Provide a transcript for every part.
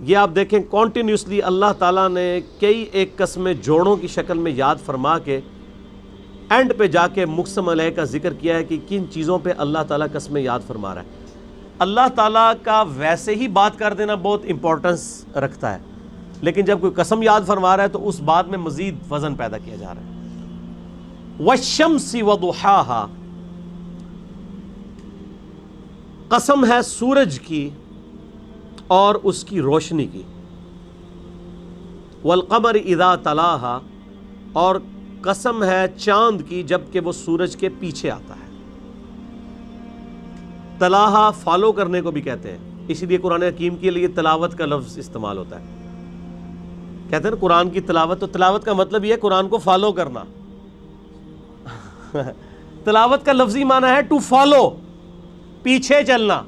یہ آپ دیکھیں کانٹینیوسلی اللہ تعالیٰ نے کئی ایک قسمیں جوڑوں کی شکل میں یاد فرما کے اینڈ پہ جا کے مقسم علیہ کا ذکر کیا ہے کہ کن چیزوں پہ اللہ تعالیٰ قسمیں یاد فرما رہا ہے۔ اللہ تعالیٰ کا ویسے ہی بات کر دینا بہت امپورٹنس رکھتا ہے، لیکن جب کوئی قسم یاد فرما رہا ہے تو اس بات میں مزید وزن پیدا کیا جا رہا ہے۔ وَالشَّمْسِ وَضُحَاهَا، قسم ہے سورج کی اور اس کی روشنی کی۔ وَالْقَمَرِ إِذَا تَلَاهَا، اور قسم ہے چاند کی جب کہ وہ سورج کے پیچھے آتا ہے۔ تلاہا فالو کرنے کو بھی کہتے ہیں، اسی لیے قرآن حکیم کے لیے تلاوت کا لفظ استعمال ہوتا ہے۔ کہتے ہیں نا قرآن کی تلاوت، تو تلاوت کا مطلب یہ ہے قرآن کو فالو کرنا۔ تلاوت کا لفظی معنی ہے ٹو فالو، پیچھے چلنا۔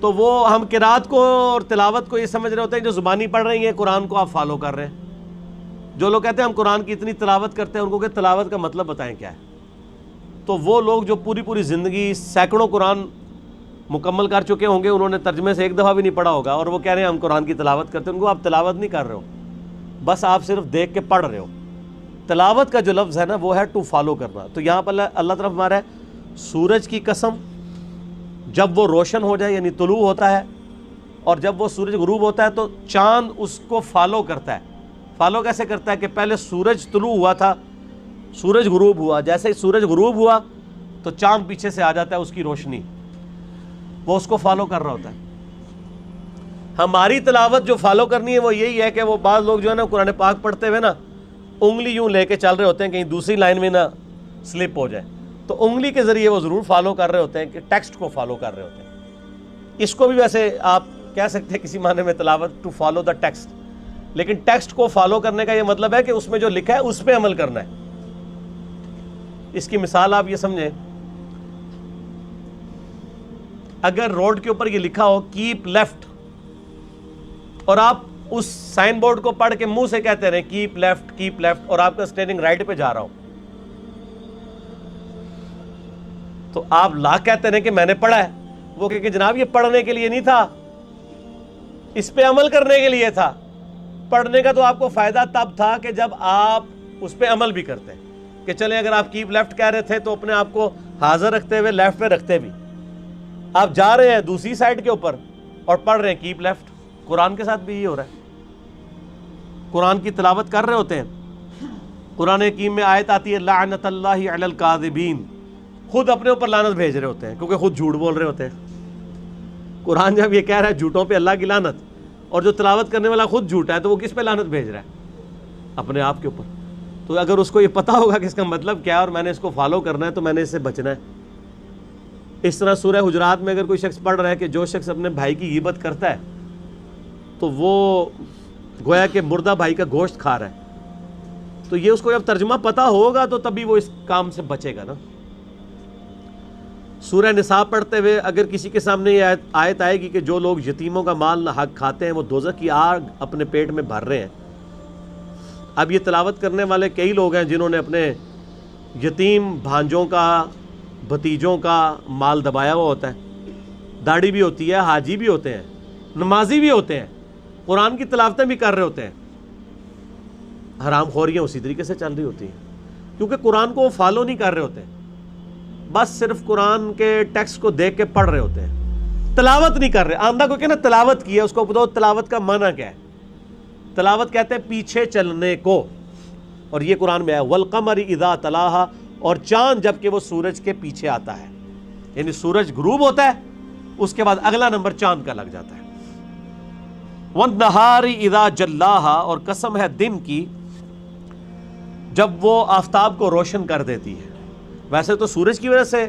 تو وہ ہم قرات کو اور تلاوت کو یہ سمجھ رہے ہوتے ہیں جو زبانی پڑھ رہی ہیں، قرآن کو آپ فالو کر رہے ہیں۔ جو لوگ کہتے ہیں ہم قرآن کی اتنی تلاوت کرتے ہیں، ان کو کہ تلاوت کا مطلب بتائیں کیا ہے۔ تو وہ لوگ جو پوری پوری زندگی سینکڑوں قرآن مکمل کر چکے ہوں گے، انہوں نے ترجمے سے ایک دفعہ بھی نہیں پڑھا ہوگا، اور وہ کہہ رہے ہیں ہم قرآن کی تلاوت کرتے ہیں، ان کو آپ تلاوت نہیں کر رہے ہو، بس آپ صرف دیکھ کے پڑھ رہے ہو۔ تلاوت کا جو لفظ ہے نا وہ ہے ٹو فالو کرنا۔ تو یہاں پر اللہ طرف ہمارا ہے سورج کی قسم، جب وہ روشن ہو جائے یعنی طلوع ہوتا ہے، اور جب وہ سورج غروب ہوتا ہے تو چاند اس کو فالو کرتا ہے۔ فالو کیسے کرتا ہے کہ پہلے سورج طلوع ہوا تھا، سورج غروب ہوا، جیسے ہی سورج غروب ہوا تو چاند پیچھے سے آ جاتا ہے، اس کی روشنی، وہ اس کو فالو کر رہا ہوتا ہے۔ ہماری تلاوت جو فالو کرنی ہے وہ یہی ہے کہ وہ بعض لوگ جو ہے نا قرآن پاک پڑھتے ہوئے نا انگلی یوں لے کے چل رہے ہوتے ہیں کہیں دوسری لائن میں نہ سلپ ہو جائے، تو انگلی کے ذریعے وہ ضرور فالو کر رہے ہوتے ہیں کہ ٹیکسٹ کو فالو کر رہے ہوتے ہیں۔ اس کو بھی ویسے آپ کہہ سکتے ہیں کسی معنی میں تلاوت ٹو فالو دا ٹیکسٹ، لیکن ٹیکسٹ کو فالو کرنے کا یہ مطلب ہے کہ اس میں جو لکھا ہے اس پہ عمل کرنا ہے۔ اس کی مثال آپ یہ سمجھیں، اگر روڈ کے اوپر یہ لکھا ہو کیپ لیفٹ، اور آپ اس سائن بورڈ کو پڑھ کے منہ سے کہتے رہے کیپ لیفٹ، اور آپ کا اسٹیئرنگ رائٹ پہ جا رہا ہو، تو آپ لا کہتے رہے کہ میں نے پڑھا ہے، وہ کہ جناب یہ پڑھنے کے لیے نہیں تھا، اس پہ عمل کرنے کے لیے تھا۔ پڑھنے کا تو آپ کو فائدہ تب تھا کہ جب آپ اس پہ عمل بھی کرتے، کہ چلیں اگر آپ کیپ لیفٹ کہہ رہے تھے تو اپنے آپ کو حاضر رکھتے ہوئے لیفٹ پہ رکھتے بھی۔ آپ جا رہے ہیں دوسری سائڈ کے اوپر اور پڑھ رہے ہیں کیپ لیفٹ۔ قرآن کے ساتھ بھی یہ ہو رہا ہے، قرآن کی تلاوت کر رہے ہوتے ہیں، قرآن حکیم میں آیت آتی ہے لعنت اللہ علی الکاذبین، خود اپنے اوپر لعنت بھیج رہے ہوتے ہیں کیونکہ خود جھوٹ بول رہے ہوتے ہیں۔ قرآن جب یہ کہہ رہا ہے جھوٹوں پہ اللہ کی لعنت، اور جو تلاوت کرنے والا خود جھوٹا ہے، تو وہ کس پہ لعنت بھیج رہا ہے؟ اپنے آپ کے اوپر۔ تو اگر اس کو یہ پتا ہوگا کہ اس کا مطلب کیا ہے اور میں نے اس کو فالو کرنا ہے تو میں نے اس سے بچنا ہے۔ اس طرح سورہ حجرات میں اگر کوئی شخص پڑھ رہا ہے کہ جو شخص اپنے بھائی کی غیبت کرتا ہے تو وہ گویا کہ مردہ بھائی کا گوشت کھا رہا ہے، تو یہ اس کو جب ترجمہ پتا ہوگا تو تبھی وہ اس کام سے بچے گا نا۔ سورہ نساء پڑھتے ہوئے اگر کسی کے سامنے یہ آیت آئے گی کہ جو لوگ یتیموں کا مال ناحق کھاتے ہیں وہ دوزخ کی آگ اپنے پیٹ میں بھر رہے ہیں، اب یہ تلاوت کرنے والے کئی لوگ ہیں جنہوں نے اپنے یتیم بھانجوں کا، بھتیجوں کا مال دبایا ہوا ہوتا ہے، داڑھی بھی ہوتی ہے، حاجی بھی ہوتے ہیں، نمازی بھی ہوتے ہیں، قرآن کی تلاوتیں بھی کر رہے ہوتے ہیں، حرام خوریاں اسی طریقے سے چل رہی ہوتی ہیں، کیونکہ قرآن کو وہ فالو نہیں کر رہے ہوتے، بس صرف قرآن کے ٹیکسٹ کو دیکھ کے پڑھ رہے ہوتے ہیں، تلاوت نہیں کر رہے۔ آندہ کو کہنا تلاوت کی ہے، اس کو بتاؤ تلاوت کا معنی کیا ہے۔ تلاوت کہتے ہیں پیچھے چلنے کو، اور یہ قرآن میں ہے والقمر اذا تلاہا، اور چاند جب کہ وہ سورج کے پیچھے آتا ہے، یعنی سورج غروب ہوتا ہے اس کے بعد اگلا نمبر چاند کا لگ جاتا ہے۔ والنہار اذا جلاہا، اور قسم ہے دن کی جب وہ آفتاب کو روشن کر دیتی ہے۔ ویسے تو سورج کی وجہ سے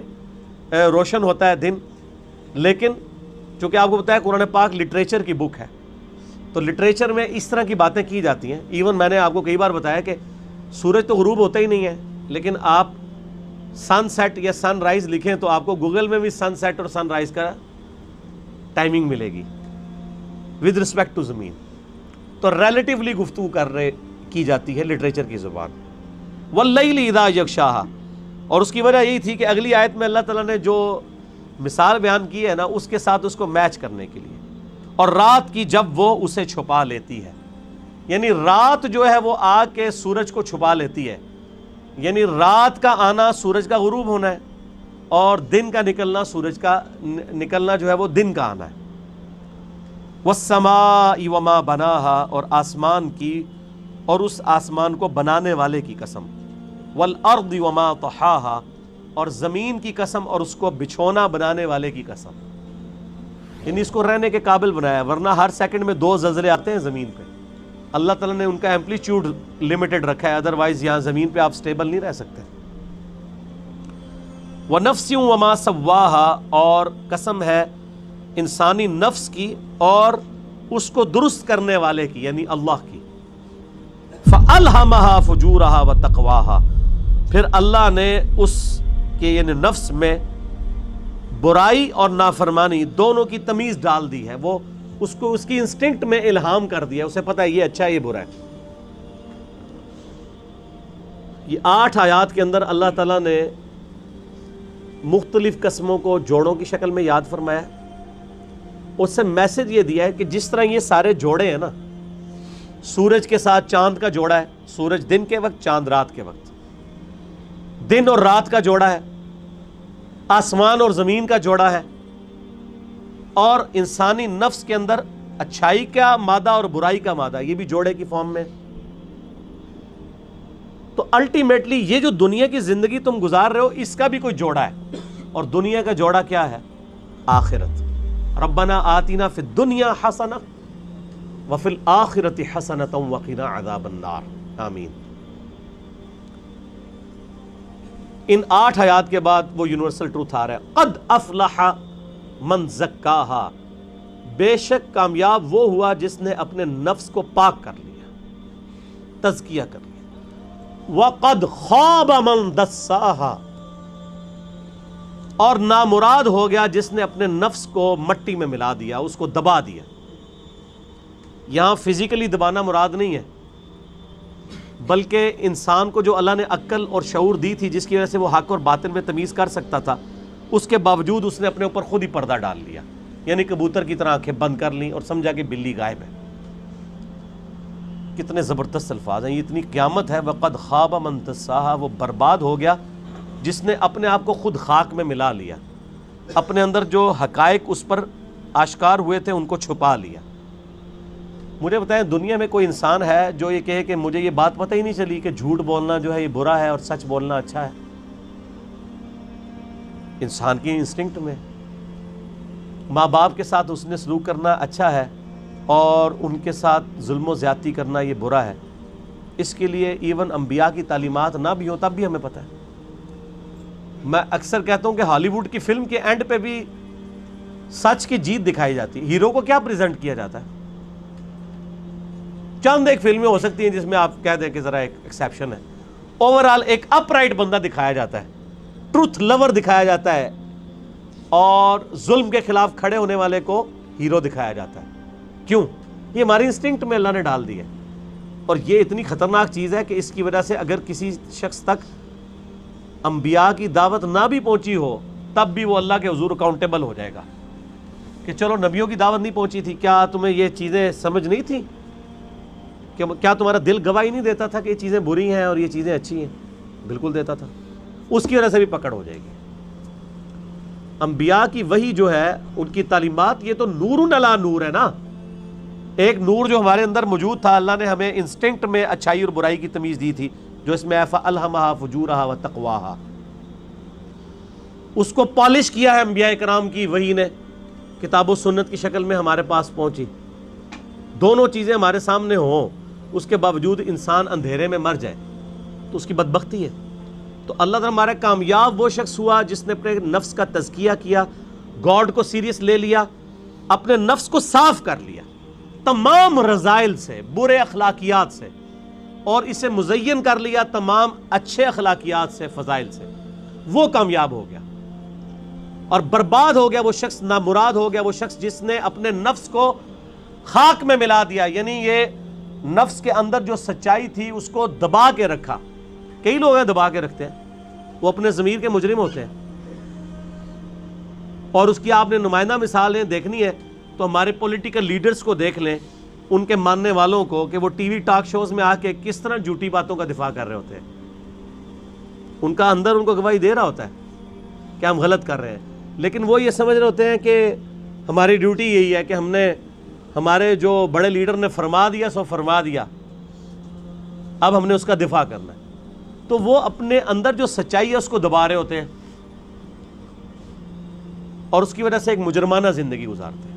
روشن ہوتا ہے دن، لیکن چونکہ آپ کو پتا ہے قرآن پاک لٹریچر کی بک ہے، تو لٹریچر میں اس طرح کی باتیں کی جاتی ہیں۔ ایون میں نے آپ کو کئی بار بتایا کہ سورج تو غروب ہوتا ہی نہیں ہے، لیکن آپ سن سیٹ یا سن رائز لکھیں تو آپ کو گوگل میں بھی سن سیٹ اور سن رائز کا ٹائمنگ ملے گی ود رسپیکٹ ٹو زمین۔ تو ریلیٹیولی گفتگو کی جاتی ہے لٹریچر کی زبان۔ واللیل اذا یغشاہا، اور اس کی وجہ یہی تھی کہ اگلی آیت میں اللہ تعالیٰ نے جو مثال بیان کی ہے نا اس کے ساتھ اس کو میچ کرنے کے لیے، اور رات کی جب وہ اسے چھپا لیتی ہے، یعنی رات جو ہے وہ آ کے سورج کو چھپا لیتی ہے، یعنی رات کا آنا سورج کا غروب ہونا ہے، اور دن کا نکلنا سورج کا نکلنا جو ہے وہ دن کا آنا ہے۔ والسماء وما بناہا، اور آسمان کی اور اس آسمان کو بنانے والے کی قسم، والارض وما طحاہا، اور زمین کی قسم اور اس کو بچھونا بنانے والے کی قسم، یعنی اس کو رہنے کے قابل بنایا، ورنہ ہر سیکنڈ میں 2 زلزلے آتے ہیں زمین پہ۔ اللہ تعالیٰ نے ان کا ایمپلیٹیوڈ لمیٹڈ رکھا ہے، ادروائز یہاں زمین پہ آپ سٹیبل نہیں رہ سکتے۔ وَنَفْسٍ وَمَا سَوَّاهَا، اور قسم ہے انسانی نفس کی اور اس کو درست کرنے والے کی، یعنی اللہ کی۔ فَأَلْهَمَهَا فُجُورَهَا وَتَقْوَاهَا، پھر اللہ نے اس کے یعنی نفس میں برائی اور نافرمانی دونوں کی تمیز ڈال دی ہے، وہ اس کو اس کی انسٹنکٹ میں الہام کر دیا، اسے پتہ ہے یہ اچھا ہے یہ برا ہے۔ یہ 8 آیات کے اندر اللہ تعالیٰ نے مختلف قسموں کو جوڑوں کی شکل میں یاد فرمایا، اس سے میسج یہ دیا ہے کہ جس طرح یہ سارے جوڑے ہیں نا، سورج کے ساتھ چاند کا جوڑا ہے، سورج دن کے وقت چاند رات کے وقت، دن اور رات کا جوڑا ہے، آسمان اور زمین کا جوڑا ہے، اور انسانی نفس کے اندر اچھائی کا مادہ اور برائی کا مادہ، یہ بھی جوڑے کی فارم میں۔ تو الٹیمیٹلی یہ جو دنیا کی زندگی تم گزار رہے ہو، اس کا بھی کوئی جوڑا ہے، اور دنیا کا جوڑا کیا ہے؟ آخرت۔ ربنا آتنا فی الدنیا حسنہ وفی الآخرۃ حسنۃ وقنا عذاب النار، آمین۔ ان 8 آیات کے بعد وہ یونیورسل ٹروتھ آ رہا ہے، قد افلح من زکاہا، بے شک کامیاب وہ ہوا جس نے اپنے نفس کو پاک کر لیا، تزکیہ کر لیا۔ وقد خاب من دساہا، اور نامراد ہو گیا جس نے اپنے نفس کو مٹی میں ملا دیا، اس کو دبا دیا۔ یہاں فزیکلی دبانا مراد نہیں ہے، بلکہ انسان کو جو اللہ نے عقل اور شعور دی تھی، جس کی وجہ سے وہ حق اور باطل میں تمیز کر سکتا تھا، اس کے باوجود اس نے اپنے اوپر خود ہی پردہ ڈال لیا، یعنی کبوتر کی طرح آنکھیں بند کر لیں اور سمجھا کہ بلی غائب ہے۔ کتنے زبردست الفاظ ہیں، یہ اتنی قیامت ہے۔ وقد خاب من دساہا، وہ برباد ہو گیا جس نے اپنے آپ کو خود خاک میں ملا لیا، اپنے اندر جو حقائق اس پر آشکار ہوئے تھے ان کو چھپا لیا۔ مجھے بتائیں، دنیا میں کوئی انسان ہے جو یہ کہے کہ مجھے یہ بات پتہ ہی نہیں چلی کہ جھوٹ بولنا جو ہے یہ برا ہے اور سچ بولنا اچھا ہے؟ انسان کی انسٹنکٹ میں ماں باپ کے ساتھ اس نے سلوک کرنا اچھا ہے اور ان کے ساتھ ظلم و زیادتی کرنا یہ برا ہے۔ اس کے لیے ایون انبیاء کی تعلیمات نہ بھی ہو تب بھی ہمیں پتہ ہے۔ میں اکثر کہتا ہوں کہ ہالی ووڈ کی فلم کے اینڈ پہ بھی سچ کی جیت دکھائی جاتی ہے۔ ہیرو کو کیا پریزنٹ کیا جاتا ہے؟ چند ایک فلمیں ہو سکتی ہیں جس میں آپ کہہ دیں کہ ذرا ایک ایکسیپشن ہے، اوورال ایک اپ رائٹ بندہ دکھایا جاتا ہے، ٹروتھ لور دکھایا جاتا ہے، اور ظلم کے خلاف کھڑے ہونے والے کو ہیرو دکھایا جاتا ہے۔ کیوں؟ یہ ہماری انسٹنکٹ میں اللہ نے ڈال دی ہے، اور یہ اتنی خطرناک چیز ہے کہ اس کی وجہ سے اگر کسی شخص تک انبیاء کی دعوت نہ بھی پہنچی ہو تب بھی وہ اللہ کے حضور اکاؤنٹیبل ہو جائے گا کہ چلو نبیوں کی دعوت نہیں پہنچی تھی، کیا تمہیں یہ چیزیں سمجھ نہیں تھی؟ کیا تمہارا دل گواہی نہیں دیتا تھا کہ یہ چیزیں بری ہیں اور یہ چیزیں اچھی ہیں؟ بالکل دیتا تھا۔ اس کی وجہ سے بھی پکڑ ہو جائے گی۔ انبیاء کی وحی جو ہے، ان کی تعلیمات، یہ تو نور علی نور ہے نا۔ ایک نور جو ہمارے اندر موجود تھا، اللہ نے ہمیں انسٹنکٹ میں اچھائی اور برائی کی تمیز دی تھی، جو اس میں فَأَلْهَمَهَا فُجُورَهَا وَتَقْوَاهَا، اس کو پالش کیا ہے انبیاء کرام کی وحی نے، کتاب و سنت کی شکل میں ہمارے پاس پہنچی۔ دونوں چیزیں ہمارے سامنے ہوں، اس کے باوجود انسان اندھیرے میں مر جائے تو اس کی بدبختی ہے۔ تو اللہ تعالیٰ ہمارا کامیاب وہ شخص ہوا جس نے اپنے نفس کا تزکیہ کیا، گاڈ کو سیریس لے لیا، اپنے نفس کو صاف کر لیا تمام رذائل سے، برے اخلاقیات سے، اور اسے مزین کر لیا تمام اچھے اخلاقیات سے، فضائل سے۔ وہ کامیاب ہو گیا، اور برباد ہو گیا وہ شخص، نامراد ہو گیا وہ شخص جس نے اپنے نفس کو خاک میں ملا دیا، یعنی یہ نفس کے اندر جو سچائی تھی اس کو دبا کے رکھا۔ کئی لوگ ہیں دبا کے رکھتے ہیں، وہ اپنے ضمیر کے مجرم ہوتے ہیں، اور اس کی آپ نے نمائندہ مثالیں دیکھنی ہے تو ہمارے پولیٹیکل لیڈرز کو دیکھ لیں، ان کے ماننے والوں کو، کہ وہ ٹی وی ٹاک شوز میں آ کے کس طرح جھوٹی باتوں کا دفاع کر رہے ہوتے ہیں۔ ان کا اندر ان کو گواہی دے رہا ہوتا ہے کہ ہم غلط کر رہے ہیں، لیکن وہ یہ سمجھ رہے ہوتے ہیں کہ ہماری ڈیوٹی یہی ہے کہ ہم نے، ہمارے جو بڑے لیڈر نے فرما دیا سو فرما دیا، اب ہم نے اس کا دفاع کرنا ہے۔ تو وہ اپنے اندر جو سچائی ہے اس کو دبا رہے ہوتے ہیں اور اس کی وجہ سے ایک مجرمانہ زندگی گزارتے ہیں۔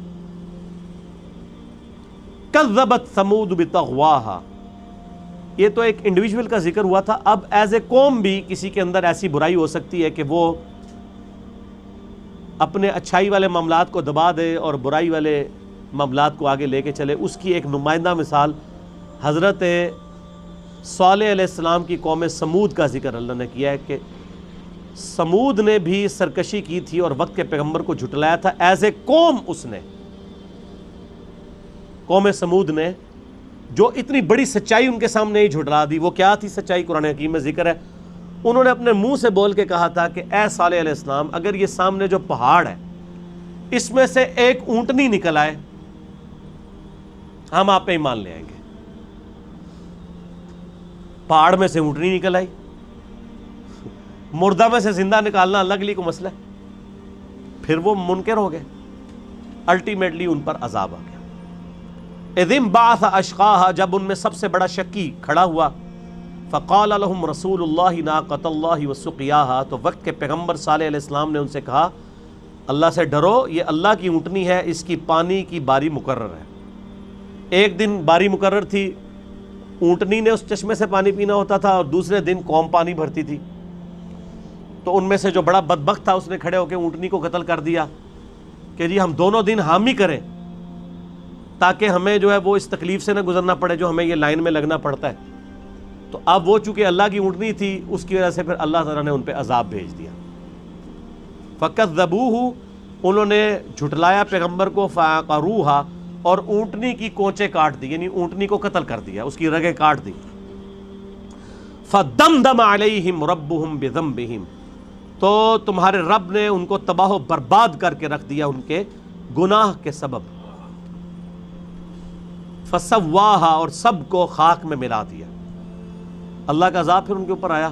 کذبت ثمود بطغواہا، یہ تو ایک انڈیویجول کا ذکر ہوا تھا، اب ایز اے قوم بھی کسی کے اندر ایسی برائی ہو سکتی ہے کہ وہ اپنے اچھائی والے معاملات کو دبا دے اور برائی والے معاملات کو آگے لے کے چلے۔ اس کی ایک نمائندہ مثال حضرت صالح علیہ السلام کی قوم سمود کا ذکر اللہ نے کیا ہے کہ سمود نے بھی سرکشی کی تھی اور وقت کے پیغمبر کو جھٹلایا تھا ایز اے قوم۔ اس نے، قوم سمود نے جو اتنی بڑی سچائی ان کے سامنے ہی جھٹلا دی، وہ کیا تھی سچائی؟ قرآن حکیم میں ذکر ہے، انہوں نے اپنے منہ سے بول کے کہا تھا کہ اے صالح علیہ السلام، اگر یہ سامنے جو پہاڑ ہے اس میں سے ایک اونٹنی نکل آئے ہم آپ پہ ایمان لے آئیں گے۔ پہاڑ میں سے اونٹنی نکل آئی، مردہ میں سے زندہ نکالنا اللہ کے لیے کو مسئلہ ہے؟ پھر وہ منکر ہو گئے، الٹیمیٹلی ان پر عذاب آ گیا۔ اذ انبعث اشقاها، جب ان میں سب سے بڑا شکی کھڑا ہوا، فقال لهم رسول اللہ ناقۃ اللہ وسقیاها، تو وقت کے پیغمبر صالح علیہ السلام نے ان سے کہا اللہ سے ڈرو، یہ اللہ کی اونٹنی ہے، اس کی پانی کی باری مقرر ہے۔ ایک دن باری مقرر تھی، اونٹنی نے اس چشمے سے پانی پینا ہوتا تھا، اور دوسرے دن قوم پانی بھرتی تھی۔ تو ان میں سے جو بڑا بدبخت تھا اس نے کھڑے ہو کے اونٹنی کو قتل کر دیا کہ جی ہم دونوں دن حامی کریں تاکہ ہمیں جو ہے وہ اس تکلیف سے نہ گزرنا پڑے جو ہمیں یہ لائن میں لگنا پڑتا ہے۔ تو اب وہ چونکہ اللہ کی اونٹنی تھی، اس کی وجہ سے پھر اللہ تعالیٰ نے ان پہ عذاب بھیج دیا۔ فَكَذَّبُوهُ، انہوں نے جھٹلایا پیغمبر کو، فَعَقَرُوهَا، اور اونٹنی کی کونچیں کاٹ دی، یعنی اونٹنی کو قتل کر دیا، اس کی رگیں کاٹ دی۔ فَدَمْدَمَ عَلَيْهِمْ رَبُّهُمْ بِذَنبِهِمْ، تو تمہارے رب نے ان کو تباہ و برباد کر کے رکھ دیا ان کے گناہ کے سبب۔ فَسَوَّاهَا، اور سب کو خاک میں ملا دیا۔ اللہ کا عذاب پھر ان کے اوپر آیا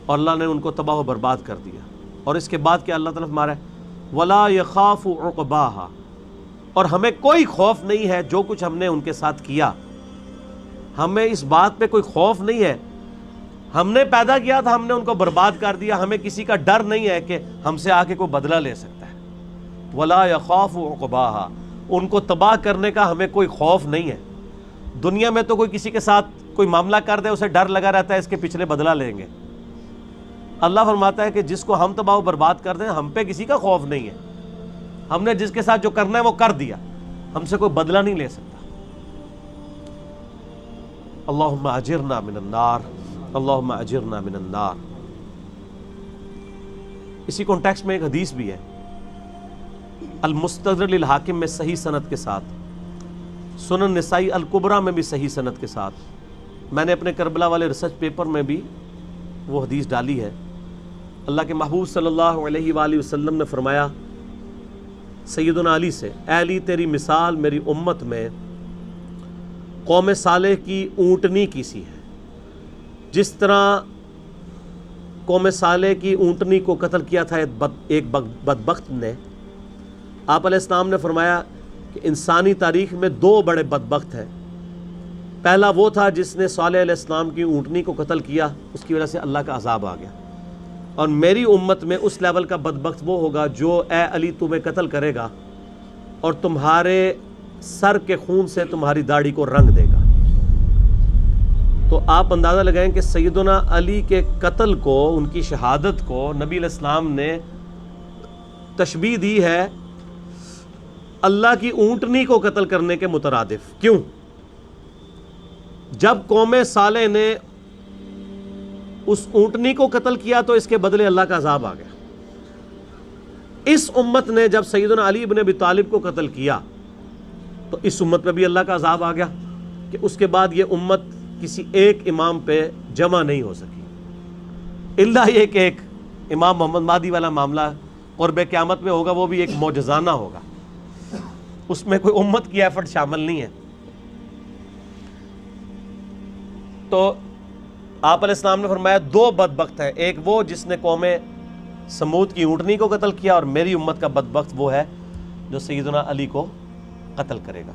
اور اللہ نے ان کو تباہ و برباد کر دیا۔ اور اس کے بعد کیا اللہ تعالیٰ فرما رہا ہے، وَلَا يَخَافُ عُقْبَاهَا، اور ہمیں کوئی خوف نہیں ہے جو کچھ ہم نے ان کے ساتھ کیا، ہمیں اس بات پہ کوئی خوف نہیں ہے، ہم نے پیدا کیا تھا، ہم نے ان کو برباد کر دیا، ہمیں کسی کا ڈر نہیں ہے کہ ہم سے آ کے کوئی بدلہ لے سکتا ہے۔ وَلَا يَخَافُ عُقْبَاهَا، ان کو تباہ کرنے کا ہمیں کوئی خوف نہیں ہے۔ دنیا میں تو کوئی کسی کے ساتھ کوئی معاملہ کر دے اسے ڈر لگا رہتا ہے اس کے پچھلے بدلہ لیں گے۔ اللہ فرماتا ہے کہ جس کو ہم تباہ و برباد کر دیں ہم پہ کسی کا خوف نہیں ہے، ہم نے جس کے ساتھ جو کرنا ہے وہ کر دیا، ہم سے کوئی بدلہ نہیں لے سکتا۔ اللہم اجرنا من النار، اللہم اجرنا من النار۔ اسی کانٹیکسٹ میں ایک حدیث بھی ہے المستدرک للحاکم میں صحیح سند کے ساتھ، سنن نسائی الکبریٰ میں بھی صحیح سند کے ساتھ، میں نے اپنے کربلا والے ریسرچ پیپر میں بھی وہ حدیث ڈالی ہے۔ اللہ کے محبوب صلی اللہ علیہ وآلہ وسلم نے فرمایا سیدنا علی سے، اے علی تیری مثال میری امت میں قوم صالح کی اونٹنی کی سی ہے، جس طرح قوم صالح کی اونٹنی کو قتل کیا تھا ایک بدبخت نے۔ آپ علیہ السلام نے فرمایا کہ انسانی تاریخ میں دو بڑے بدبخت ہیں، پہلا وہ تھا جس نے صالح علیہ السلام کی اونٹنی کو قتل کیا، اس کی وجہ سے اللہ کا عذاب آ گیا، اور میری امت میں اس لیول کا بدبخت وہ ہوگا جو اے علی تمہیں قتل کرے گا اور تمہارے سر کے خون سے تمہاری داڑھی کو رنگ دے گا۔ تو آپ اندازہ لگائیں کہ سیدنا علی کے قتل کو، ان کی شہادت کو نبی علیہ السلام نے تشبیہ دی ہے اللہ کی اونٹنی کو قتل کرنے کے مترادف۔ کیوں؟ جب قوم صالح نے اس اونٹنی کو قتل کیا تو اس کے بدلے اللہ کا عذاب آ گیا۔ اس امت نے جب سیدنا علی بن ابی طالب کو قتل کیا تو اس امت پہ بھی اللہ کا عذاب آ گیا کہ اس کے بعد یہ امت کسی ایک امام پہ جمع نہیں ہو سکی، اللہ یہ کہ ایک امام محمد مہدی والا معاملہ قرب قیامت میں ہوگا، وہ بھی ایک معجزانہ ہوگا۔ اس میں کوئی امت کی ایفرٹ شامل نہیں ہے۔ تو آپ علیہ السلام نے فرمایا دو بدبخت ہے، ایک وہ جس نے قوم سمود کی اونٹنی کو قتل کیا، اور میری امت کا بدبخت وہ ہے جو سیدنا علی کو قتل کرے گا۔